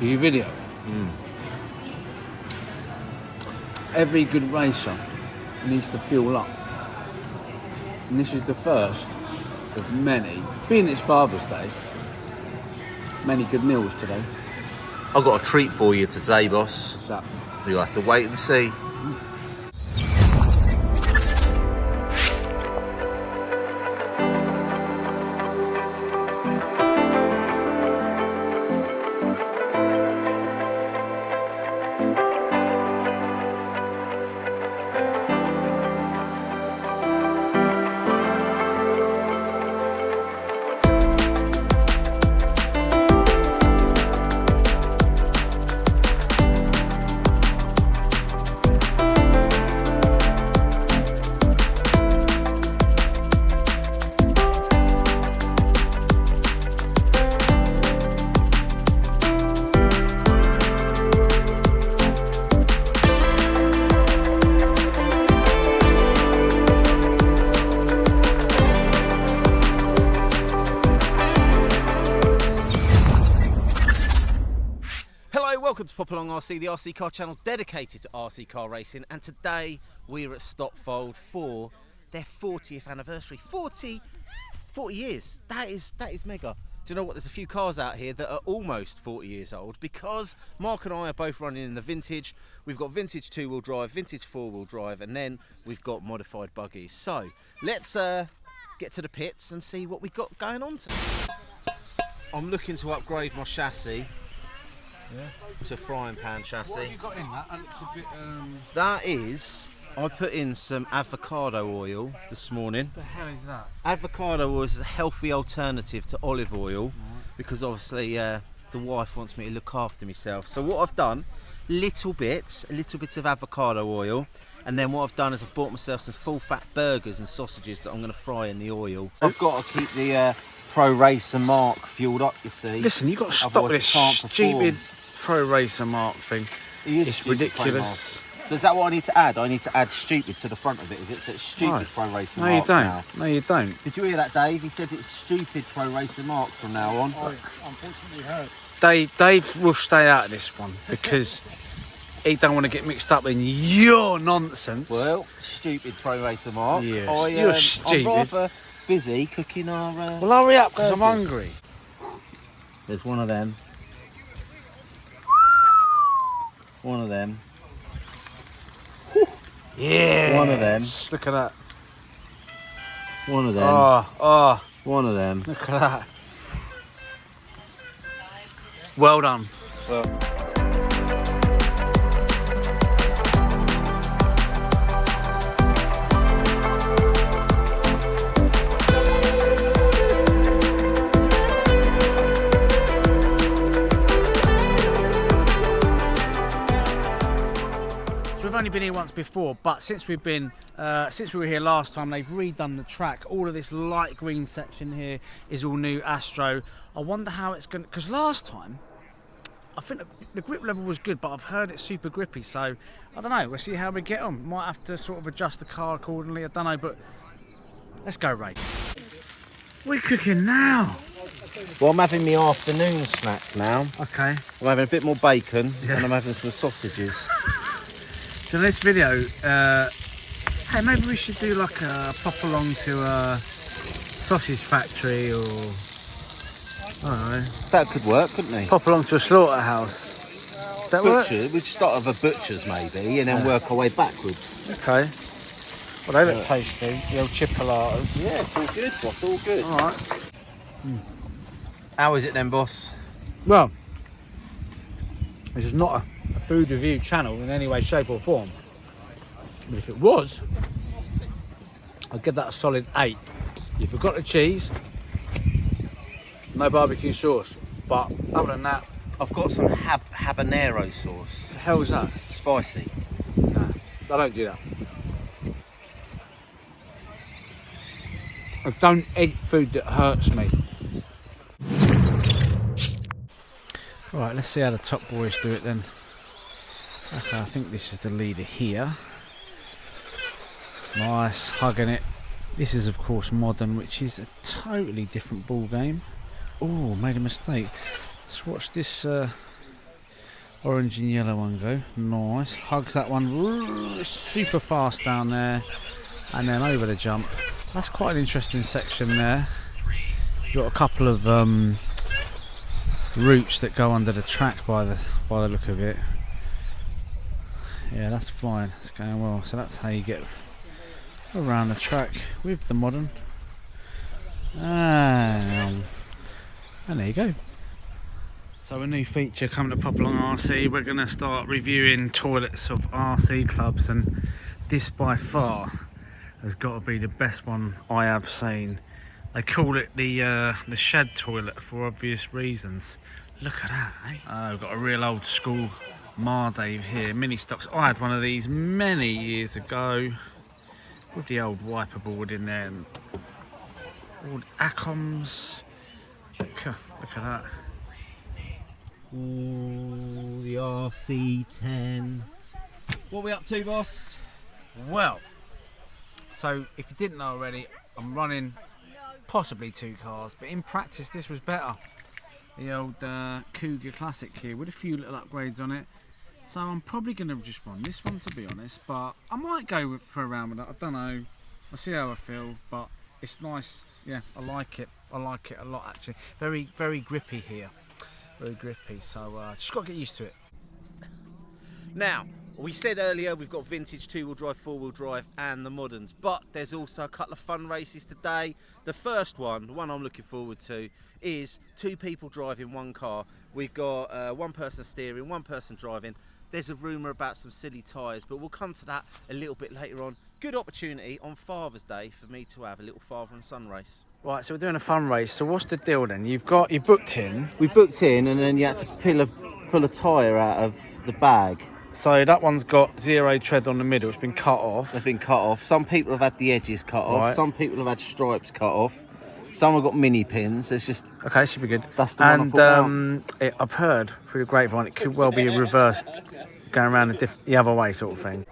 Your video. Every good racer needs to fuel up. And this is the first of many, being it's Father's Day, many good meals today. I've got a treat for you today, boss. What's that? You'll have to wait and see. Welcome to Popalong RC, the RC car channel dedicated to RC car racing, and today we're at Stotfold for their 40th anniversary. 40 years. That is mega. Do you know what? There's a few cars out here that are almost 40 years old because Mark and I are both running in the vintage. We've got vintage 2-wheel drive, vintage 4-wheel drive, and then we've got modified buggies. So let's get to the pits and see what we've got going on today. I'm looking to upgrade my chassis. Yeah. It's a frying pan chassis. What have you got in that? That looks a bit... That is, I put in some avocado oil this morning. What the hell is that? Avocado oil is a healthy alternative to olive oil because obviously the wife wants me to look after myself. So what I've done, a little bit of avocado oil, and then what I've done is I've bought myself some full fat burgers and sausages that I'm going to fry in the oil. I've got to keep the Pro Racer Mark fueled up, you see. Listen, you've got to stop this stupid Pro Racer Mark thing. It's ridiculous. Is that what I need to add? I need to add stupid to the front of it, is it? So it's stupid Pro Racer Mark. No, you don't. Now. No, you don't. Did you hear that, Dave? He said it's stupid Pro Racer Mark from now on. I unfortunately heard. Dave will stay out of this one because he don't want to get mixed up in your nonsense. Well, stupid Pro Racer Mark. Yes, you're stupid. I'm rather busy cooking our... well, hurry up because I'm hungry. There's one of them. One of them. Yeah. One of them. Look at that. One of them. Oh. One of them. Look at that. Well done. Well. We've only been here once before, but since we were here last time, they've redone the track. All of this light green section here is all new Astro. I wonder how it's going to, because last time I think the grip level was good, but I've heard it's super grippy, so I don't know. We'll see how we get on. Might have to sort of adjust the car accordingly. I don't know, but let's go race. What are you cooking now? Well, I'm having my afternoon snack now. Okay. I'm having a bit more bacon and I'm having some sausages. So in this video, hey, maybe we should do like a pop along to a sausage factory, or I don't know. That could work, couldn't it? Pop along to a slaughterhouse. Does that work? We'd start with a butcher's maybe, and then work our way backwards. Okay. Well, they look tasty, the old chipolatas. Yeah, it's all good, boss, all good. All right. How is it then, boss? Well, this is not a food review channel in any way, shape or form. But if it was, I'd give that a solid 8. You forgot the cheese, no barbecue sauce. But other than that, I've got some habanero sauce. the hell's that? Spicy. No, I don't do that. I don't eat food that hurts me. Right, let's see how the top boys do it then. Okay, I think this is the leader here. Nice, hugging it. This is of course modern, which is a totally different ball game. Oh, made a mistake. Let's watch this Orange and yellow one go. Nice. Hugs that one super fast down there. And then over the jump. That's quite an interesting section there. You've got a couple of roots that go under the track by the look of it. Yeah, that's fine. It's going well. So that's how you get around the track with the modern. And there you go. So a new feature coming to Popalong RC. We're going to start reviewing toilets of RC clubs, and this by far has got to be the best one I have seen. They call it the shed toilet for obvious reasons. Look at that, eh? We've got a real old school Mardave here, mini stocks. I had one of these many years ago with the old wiper board in there and all the Acoms. Look at that. Ooh, the RC10. What are we up to, boss? Well, so if you didn't know already, I'm running possibly 2 cars, but in practice this was better. The old Cougar Classic here with a few little upgrades on it. So I'm probably going to just run this one, to be honest, but I might go for a round with it. I don't know. I'll see how I feel, but it's nice. Yeah, I like it. I like it a lot, actually. Very, very grippy here. Very grippy, so just got to get used to it. Now, we said earlier we've got vintage 2-wheel drive, 4-wheel drive and the moderns, but there's also a couple of fun races today. The first one, the one I'm looking forward to, is 2 people driving 1 car. We've got 1 person steering, 1 person driving. There's a rumour about some silly tyres, but we'll come to that a little bit later on. Good opportunity on Father's Day for me to have a little father and son race. Right, so we're doing a fun race. So what's the deal then? You booked in. We booked in, and then you had to pull a tyre out of the bag. So that one's got 0 tread on the middle. It's been cut off. They've been cut off. Some people have had the edges cut off. Right. Some people have had stripes cut off. Some have got mini pins. It's just Okay, should be good. That's the one I thought I've heard through the grapevine it could well be a reverse, going around the other way sort of thing.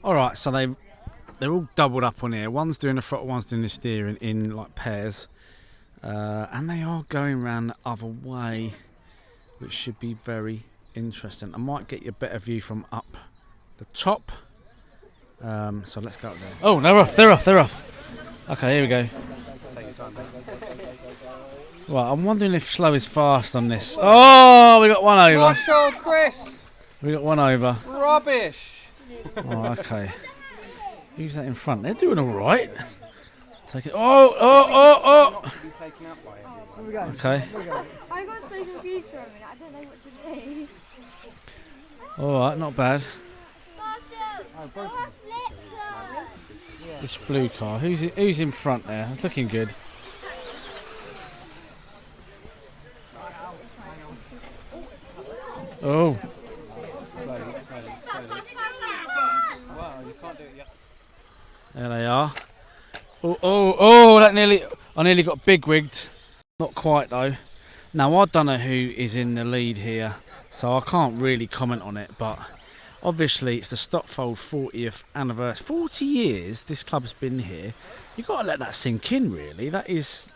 All right, so they're all doubled up on here. One's doing the throttle, one's doing the steering in like pairs, and they are going around the other way, which should be very interesting. I might get you a better view from up the top. So let's go up there. Oh, they're off. Okay, here we go. Right, I'm wondering if slow is fast on this. Oh, we got one over. Gosh, oh, Chris! We got one over. Rubbish! Oh, okay. Who's that in front? They're doing all right. Take it. Oh! Okay. I got so confused for a minute. I don't know what to do. All right, not bad. This blue car. Who's in front there? It's looking good. Oh. There they are. Oh, I nearly got big wigged. Not quite though. Now I don't know who is in the lead here, so I can't really comment on it, but obviously it's the Stopfold 40th anniversary. 40 years this club's been here. You've got to let that sink in, really. That is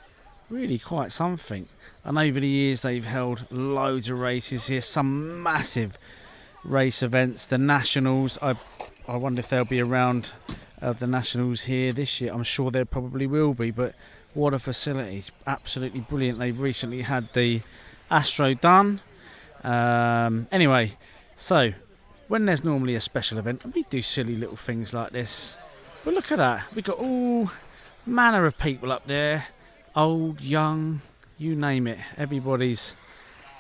really quite something. And over the years they've held loads of races here, some massive race events. The Nationals, I wonder if they'll be around of the Nationals here this year. I'm sure there probably will be, but what a facility. It's absolutely brilliant. They've recently had the Astro done. Anyway, so when there's normally a special event, we do silly little things like this. But look at that. We've got all manner of people up there. Old, young, you name it. Everybody's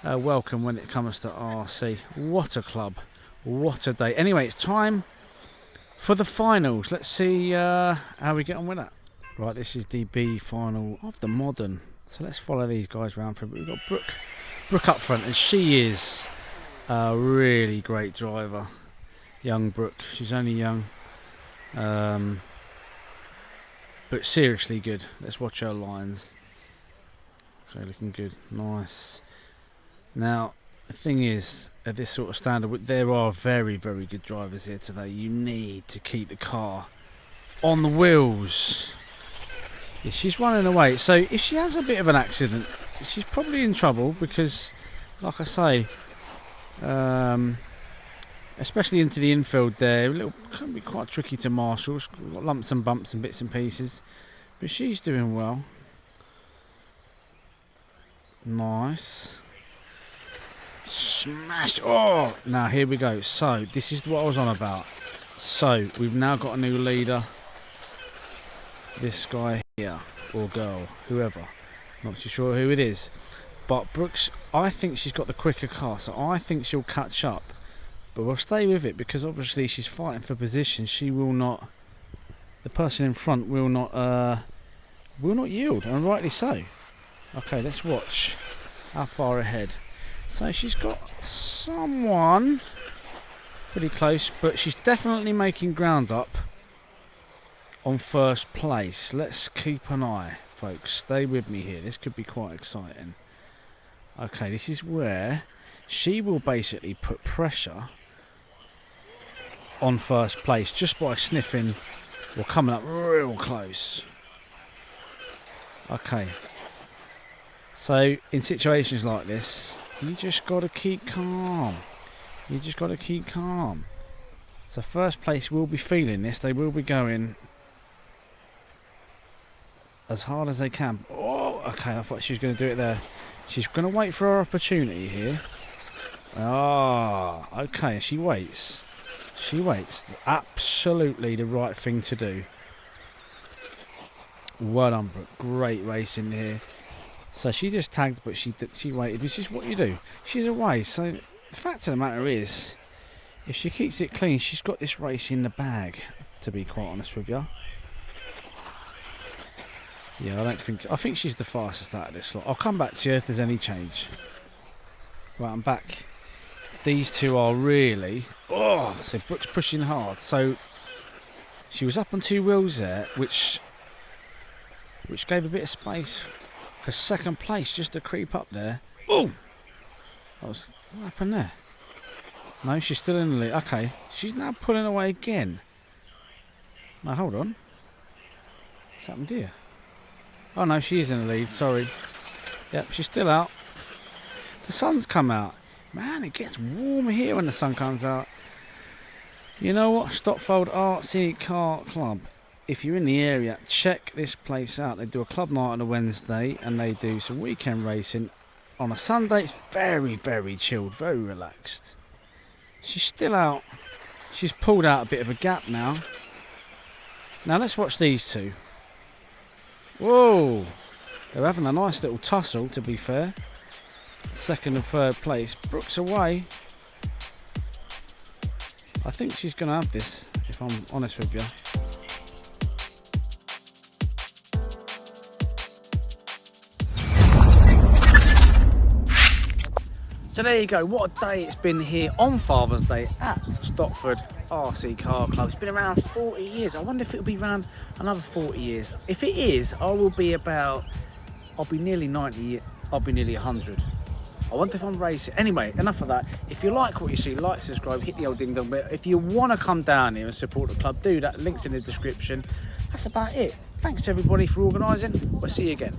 welcome when it comes to RC. What a club. What a day. Anyway, it's time for the finals. Let's see how we get on with that. Right, this is the B final of the modern. So let's follow these guys around for a bit. We've got Brooke up front, and she is a really great driver. Young Brooke. She's only young. But seriously good. Let's watch her lines. Okay, looking good. Nice. Now, the thing is, at this sort of standard, there are very, very good drivers here today. You need to keep the car on the wheels. Yeah, she's running away. So if she has a bit of an accident, she's probably in trouble because, like I say, Especially into the infield there. Can be quite tricky to marshal. She's got lumps and bumps and bits and pieces. But she's doing well. Nice. Smash. Oh! Now here we go. So this is what I was on about. So we've now got a new leader. This guy here. Or girl. Whoever. Not too sure who it is. But Brooks, I think she's got the quicker car. So I think she'll catch up. But we'll stay with it because obviously she's fighting for position. She will not. The person in front will not yield, and rightly so. Okay, let's watch how far ahead. So she's got someone pretty close, but she's definitely making ground up on first place. Let's keep an eye, folks. Stay with me here. This could be quite exciting. Okay, this is where she will basically put pressure on first place just by sniffing or coming up real close. Okay, so in situations like this you just got to keep calm. So first place will be feeling this. They will be going as hard as they can. Oh, okay, I thought she was going to do it there. She's going to wait for her opportunity here. Ah, okay, she waits. She waits. Absolutely the right thing to do. Well done, Brooke. Great racing here. So she just tagged, but she waited, which is what you do. She's away. So the fact of the matter is, if she keeps it clean, she's got this race in the bag, to be quite honest with you. Yeah, I think she's the fastest out of this lot. I'll come back to you if there's any change. Right, I'm back. These two are really... Oh, so Brooke's pushing hard. So she was up on two wheels there, which gave a bit of space for second place just to creep up there. Oh! What happened there? No, she's still in the lead. Okay, she's now pulling away again. No, hold on. What's happened here? Oh no, she is in the lead, sorry. Yep, she's still out. The sun's come out. Man, it gets warm here when the sun comes out. You know what? Stopfold RC Car Club. If you're in the area, check this place out. They do a club night on a Wednesday and they do some weekend racing. On a Sunday, it's very, very chilled, very relaxed. She's still out. She's pulled out a bit of a gap now. Now let's watch these two. Whoa! They're having a nice little tussle, to be fair. Second and third place. Brooks away. I think she's going to have this, if I'm honest with you. So there you go, what a day it's been here on Father's Day at Stopford RC Car Club. It's been around 40 years. I wonder if it'll be around another 40 years. If it is, I'll be nearly 90, I'll be nearly 100. I wonder if I'm racing. Anyway, enough of that. If you like what you see, like, subscribe, hit the old ding dong bell. If you want to come down here and support the club, do that. Links in the description. That's about it. Thanks to everybody for organising. We'll see you again.